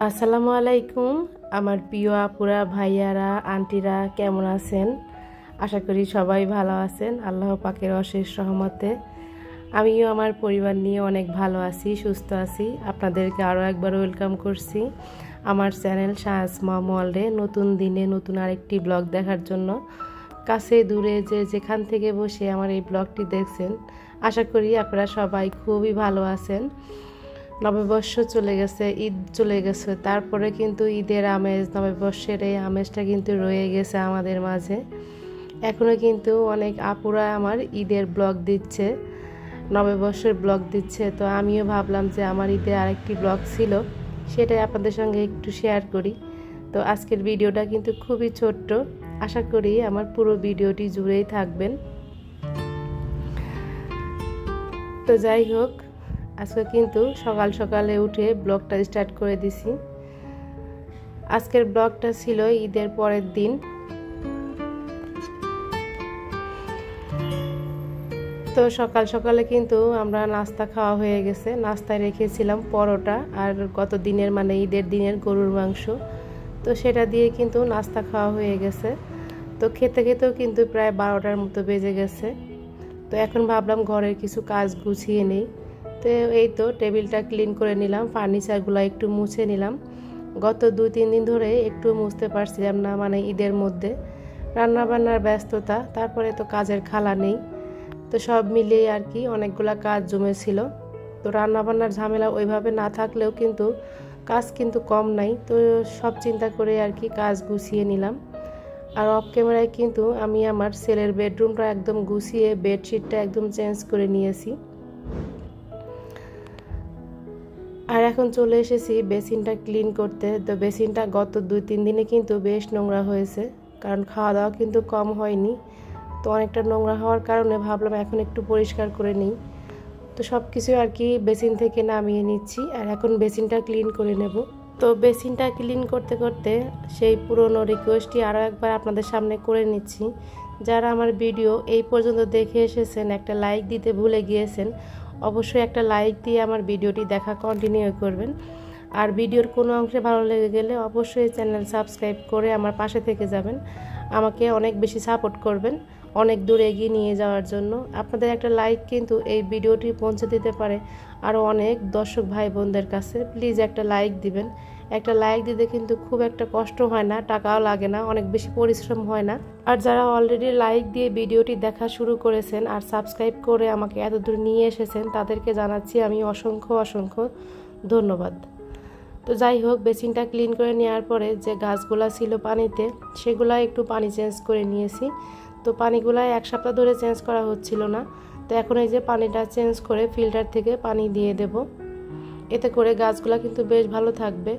আসসালামু আলাইকুম আমার প্রিয় আপুরা ভাইয়ারা আন্টিরা কেমন আছেন। আশা করি সবাই ভালো আছেন আল্লাহ পাকের অশেষ রহমতে। আমিও আমার পরিবার নিয়ে অনেক ভালো আছি, সুস্থ আছি। আপনাদেরকে আরও একবার ওয়েলকাম করছি আমার চ্যানেল শাহসমা ওয়ার্ল্ডে নতুন দিনে নতুন আরেকটি ব্লগ দেখার জন্য। কাছে দূরে যেখান থেকে বসে আমার এই ব্লগটি দেখছেন, আশা করি আপনারা সবাই খুবই ভালো আছেন। নববর্ষ চলে গেছে, ঈদ চলে গেছে, তারপরে কিন্তু ঈদের আমেজ, নববর্ষের এই আমেজটা কিন্তু রয়ে গেছে আমাদের মাঝে। এখনও কিন্তু অনেক আপুরা আমার ঈদের ব্লগ দিচ্ছে, নববর্ষের ব্লগ দিচ্ছে। তো আমিও ভাবলাম যে আমার ঈদের আরেকটি ব্লগ ছিল, সেটাই আপনাদের সঙ্গে একটু শেয়ার করি। তো আজকের ভিডিওটা কিন্তু খুবই ছোট্ট, আশা করি আমার পুরো ভিডিওটি জুড়েই থাকবেন। তো যাই হোক, আজকে কিন্তু সকাল সকালে উঠে ব্লগটা স্টার্ট করে দিছি। আজকের ব্লগটা ছিল ঈদের পরের দিন। তো সকাল সকালে কিন্তু আমরা নাস্তা খাওয়া হয়ে গেছে। নাস্তায় রেখেছিলাম পরোটা আর গত দিনের মানে ঈদের দিনের গরুর মাংস, তো সেটা দিয়ে কিন্তু নাস্তা খাওয়া হয়ে গেছে। তো খেতে খেতেও কিন্তু প্রায় 12টার মতো বেজে গেছে। তো এখন ভাবলাম ঘরের কিছু কাজ গুছিয়ে নেই। তো এই তো টেবিলটা ক্লিন করে নিলাম, ফার্নিচারগুলো একটু মুছে নিলাম। গত 2-3 দিন ধরে একটু মুছতে পারছিলাম না, মানে ঈদের মধ্যে রান্নাবান্নার ব্যস্ততা, তারপরে তো কাজের খালা নেই। তো সব মিলিয়ে আর কি অনেকগুলা কাজ জমেছিল। তো রান্নাবান্নার ঝামেলা ওইভাবে না থাকলেও কিন্তু কাজ কিন্তু কম নাই। তো সব চিন্তা করে আর কি কাজ গুছিয়ে নিলাম। আর অফ ক্যামেরায় কিন্তু আমি আমার ছেলের বেডরুমটা একদম গুছিয়ে বেডশিটটা একদম চেঞ্জ করে নিয়েছি। আর এখন চলে এসেছি বেসিনটা ক্লিন করতে। তো বেসিনটা গত 2-3 দিনে কিন্তু বেশ নোংরা হয়েছে, কারণ খাওয়া দাওয়া কিন্তু কম হয়নি। তো অনেকটা নোংরা হওয়ার কারণে ভাবলাম এখন একটু পরিষ্কার করে নিই। তো সব কিছু আর কি বেসিন থেকে নামিয়ে নিচ্ছি, আর এখন বেসিনটা ক্লিন করে নেব। তো বেসিনটা ক্লিন করতে করতে সেই পুরনো রিকোয়েস্টটি আরও একবার আপনাদের সামনে করে নিচ্ছি। যারা আমার ভিডিও এই পর্যন্ত দেখে এসেছেন, একটা লাইক দিতে ভুলে গিয়েছেন, অবশ্যই একটা লাইক দিয়ে আমার ভিডিওটি দেখা কন্টিনিউ করবেন। আর ভিডিওর কোনো অংশে ভালো লেগে গেলে অবশ্যই চ্যানেল সাবস্ক্রাইব করে আমার পাশে থেকে যাবেন, আমাকে অনেক বেশি সাপোর্ট করবেন অনেক দূর এগিয়ে নিয়ে যাওয়ার জন্য। আপনাদের একটা লাইক কিন্তু এই ভিডিওটি পৌঁছে দিতে পারে আরও অনেক দর্শক ভাই বোনদের কাছে। প্লিজ একটা লাইক দিবেন। একটা লাইক দিতে কিন্তু খুব একটা কষ্ট হয় না, টাকাও লাগে না, অনেক বেশি পরিশ্রম হয় না। আর যারা অলরেডি লাইক দিয়ে ভিডিওটি দেখা শুরু করেছেন আর সাবস্ক্রাইব করে আমাকে এত দূর নিয়ে এসেছেন, তাদেরকে জানাচ্ছি আমি অসংখ্য অসংখ্য ধন্যবাদ। তো যাই হোক, বেসিনটা ক্লিন করে নেওয়ার পরে যে গাছগুলা ছিল পানিতে, সেগুলা একটু পানি চেঞ্জ করে নিয়েছি। তো পানিগুলা 1 সপ্তাহ ধরে চেঞ্জ করা হচ্ছিল না। তো এখন এই যে পানিটা চেঞ্জ করে ফিল্টার থেকে পানি দিয়ে দেব। এতে করে গাছগুলা কিন্তু বেশ ভালো থাকবে।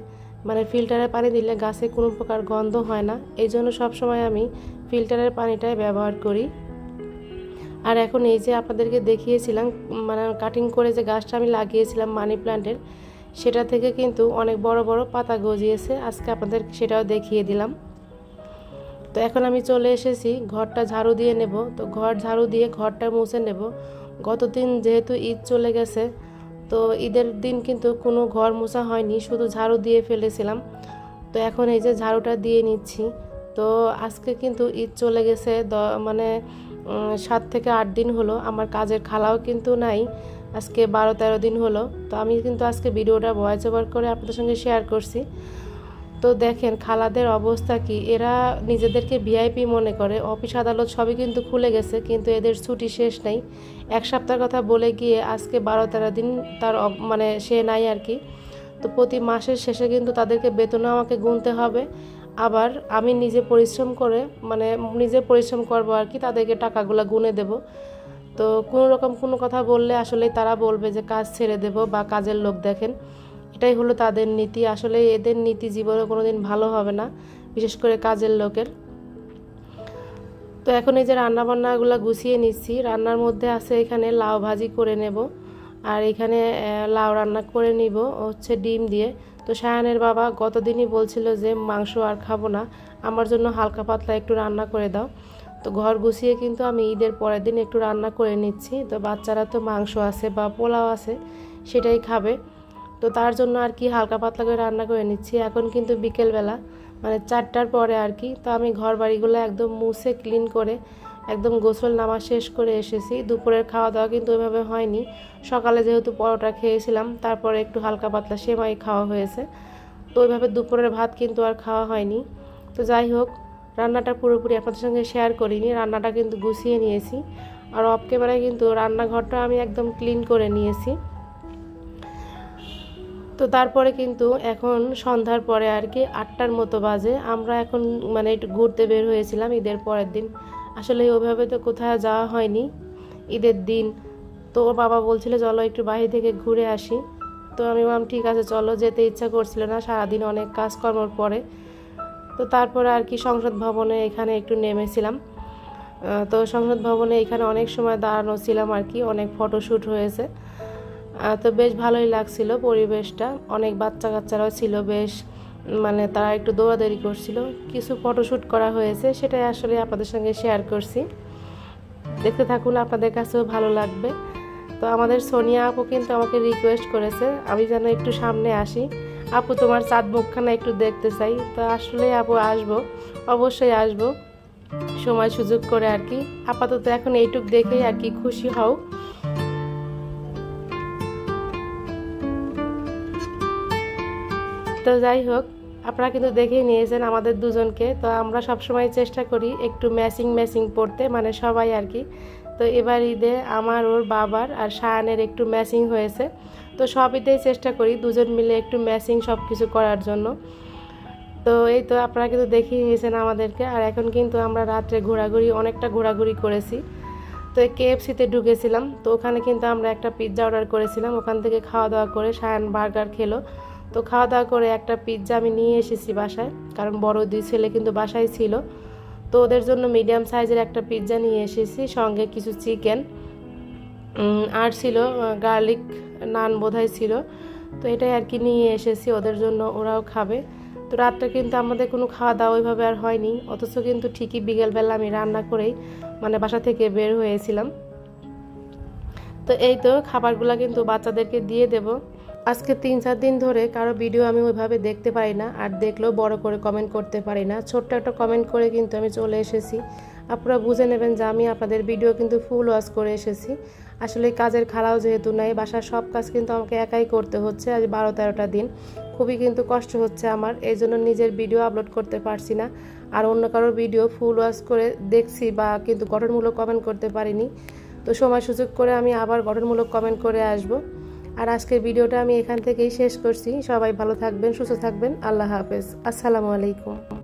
মানে ফিল্টারে পানি দিলে গাছে কোনো প্রকার গন্ধ হয় না, এই জন্য সবসময় আমি ফিল্টারের পানিটাই ব্যবহার করি। আর এখন এই যে আপনাদেরকে দেখিয়েছিলাম, মানে কাটিং করে যে গাছটা আমি লাগিয়েছিলাম মানি প্ল্যান্টের, সেটা থেকে কিন্তু অনেক বড় বড় পাতা গজিয়েছে। আজকে আপনাদের সেটাও দেখিয়ে দিলাম। তো এখন আমি চলে এসেছি ঘরটা ঝাড়ু দিয়ে নেব। তো ঘর ঝাড়ু দিয়ে ঘরটা মুছে নেব। গত দিন যেহেতু ঈদ চলে গেছে, তো ঈদের দিন কিন্তু কোনো ঘর মোছা হয়নি, শুধু ঝাড়ু দিয়ে ফেলেছিলাম। তো এখন এই যে ঝাড়ুটা দিয়ে নিচ্ছি। তো আজকে কিন্তু ঈদ চলে গেছে, মানে 7 থেকে 8 দিন হলো। আমার কাজের খালাও কিন্তু নাই, আজকে 12-13 দিন হলো। তো আমি কিন্তু আজকে ভিডিওটা ভয়েস ওভার করে আপনাদের সঙ্গে শেয়ার করছি। তো দেখেন খালাদের অবস্থা কি, এরা নিজেদেরকে ভিআইপি মনে করে। অফিস আদালত সবই কিন্তু খুলে গেছে, কিন্তু এদের ছুটি শেষ নাই। 1 সপ্তাহের কথা বলে গিয়ে আজকে 12-13 দিন তার মানে সে নাই আর কি। তো প্রতি মাসের শেষে কিন্তু তাদেরকে বেতনও আমাকে গুনতে হবে। আবার আমি নিজে পরিশ্রম করে, মানে নিজে পরিশ্রম করবো আর কি, তাদেরকে টাকাগুলো গুনে দেব। তো কোনো রকম কোনো কথা বললে আসলে তারা বলবে যে কাজ ছেড়ে দেব বা কাজের লোক দেখেন। এটাই হলো তাদের নীতি। আসলে এদের নীতি জীবনে কোনোদিন ভালো হবে না, বিশেষ করে কাজের লোকের। তো এখন এই যে রান্নাবান্নাগুলো গুছিয়ে নিচ্ছি। রান্নার মধ্যে আছে এখানে লাউ ভাজি করে নেব, আর এখানে লাউ রান্না করে নিব হচ্ছে ডিম দিয়ে। তো সায়ানের বাবা গতদিনই বলছিল যে মাংস আর খাবো না, আমার জন্য হালকা পাতলা একটু রান্না করে দাও। তো ঘর গুছিয়ে কিন্তু আমি ঈদের পরের দিন একটু রান্না করে নিচ্ছি। তো বাচ্চারা তো মাংস আছে বা পোলাও আছে, সেটাই খাবে। তো তার জন্য আর কি হালকা পাতলা করে রান্না করে নিচ্ছি। এখন কিন্তু বিকেলবেলা মানে 4টার পরে আর কি। তো আমি ঘর বাড়িগুলো একদম মুছে ক্লিন করে একদম গোসল নামাজ শেষ করে এসেছি। দুপুরের খাওয়া দাওয়া কিন্তু ওইভাবে হয়নি, সকালে যেহেতু পরোটা খেয়েছিলাম তারপরে একটু হালকা পাতলা সেমাই খাওয়া হয়েছে, তো ওইভাবে দুপুরের ভাত কিন্তু আর খাওয়া হয়নি। তো যাই হোক, রান্নাটা পুরোপুরি আপনাদের সঙ্গে শেয়ার করিনি, রান্নাটা কিন্তু গুছিয়ে নিয়েছি। আর অফ ক্যামেরায় কিন্তু রান্নাঘরটা আমি একদম ক্লিন করে নিয়েছি। তো তারপরে কিন্তু এখন সন্ধ্যার পরে আর কি 8টার মতো বাজে। আমরা এখন মানে একটু ঘুরতে বের হয়েছিলাম ঈদের পরের দিন। আসলে ওইভাবে তো কোথাও যাওয়া হয়নি ঈদের দিন। তো ওর বাবা বলছিল চলো একটু বাইরে থেকে ঘুরে আসি। তো আমি বললাম ঠিক আছে চলো, যেতে ইচ্ছা করছিল না সারাদিন অনেক কাজকর্মর পরে। তো তারপরে আর কি সংসদ ভবনে এখানে একটু নেমেছিলাম। তো সংসদ ভবনে এখানে অনেক সময় দাঁড়ানো ছিলাম আর কি, অনেক ফটোশ্যুট হয়েছে। তো বেশ ভালোই লাগছিল পরিবেশটা, অনেক বাচ্চা কাচ্চারাও ছিল, বেশ মানে তারা একটু দৌড়াদৌড়ি করছিল, কিছু ফটোশ্যুট করা হয়েছে, সেটাই আসলে আপনাদের সঙ্গে শেয়ার করছি। দেখতে থাকুন, আপনাদের কাছেও ভালো লাগবে। তো আমাদের সোনিয়া আপু কিন্তু আমাকে রিকোয়েস্ট করেছে আমি যেন একটু সামনে আসি, আপু তোমার চাঁদ মুখখানা একটু দেখতে চাই। তো আসলে আপু আসবো, অবশ্যই আসবো সময় সুযোগ করে আর কি। আপাতত এখন এইটুক দেখেই আর কি খুশি হও। তো যাই হোক, আপনারা কিন্তু দেখেই নিয়েছেন আমাদের দুজনকে। তো আমরা সবসময় চেষ্টা করি একটু ম্যাচিং পড়তে, মানে সবাই আর কি। তো এবার ঈদে আমার, ওর বাবার আর শায়ানের একটু ম্যাচিং হয়েছে। তো সব ঈদেই চেষ্টা করি দুজন মিলে একটু ম্যাচিং সব কিছু করার জন্য। তো এই তো আপনারা কিন্তু দেখিয়ে নিয়েছেন আমাদেরকে। আর এখন কিন্তু আমরা রাত্রে অনেকটা ঘোরাঘুরি করেছি। তো KFC-তে ঢুকেছিলাম, তো ওখানে কিন্তু আমরা একটা পিৎজা অর্ডার করেছিলাম। ওখান থেকে খাওয়া দাওয়া করে শায়ান বার্গার খেলো। তো খাওয়া দাওয়া করে একটা পিৎজা আমি নিয়ে এসেছি বাসায়, কারণ বড় 2 ছেলে কিন্তু বাসায় ছিল। তো ওদের জন্য মিডিয়াম সাইজের একটা পিৎজা নিয়ে এসেছি, সঙ্গে কিছু চিকেন আর ছিল গার্লিক নান বোধহয় ছিল। তো এটাই আর কি নিয়ে এসেছি ওদের জন্য, ওরাও খাবে। তো রাতটা কিন্তু আমাদের কোনো খাওয়া দাওয়া ওইভাবে আর হয়নি, অথচ কিন্তু ঠিকই বিকেলবেলা আমি রান্না করেই মানে বাসা থেকে বের হয়েছিলাম। তো এই তো খাবারগুলো কিন্তু বাচ্চাদেরকে দিয়ে দেব। আজকে 3-4 দিন ধরে কারো ভিডিও আমি ওইভাবে দেখতে পারি না, আর দেখলেও বড় করে কমেন্ট করতে পারি না। ছোট্ট একটা কমেন্ট করে কিন্তু আমি চলে এসেছি। আপনারা বুঝে নেবেন যে আমি আপনাদের ভিডিও কিন্তু ফুল ওয়াচ করে এসেছি। আসলে কাজের খালাও যেহেতু নাই, বাসার সব কাজ কিন্তু আমাকে একাই করতে হচ্ছে। আজ 12-13টা দিন খুবই কিন্তু কষ্ট হচ্ছে আমার, এই জন্য নিজের ভিডিও আপলোড করতে পারছি না। আর অন্য কারোর ভিডিও ফুল ওয়াচ করে দেখছি বা কিন্তু গঠনমূলক কমেন্ট করতে পারিনি। তো সময় সুযোগ করে আমি আবার গঠনমূলক কমেন্ট করে আসব। আর আজকের ভিডিওটা আমি এখান থেকেই শেষ করছি। সবাই ভালো থাকবেন, সুস্থ থাকবেন। আল্লাহ হাফেজ, আসসালামু আলাইকুম।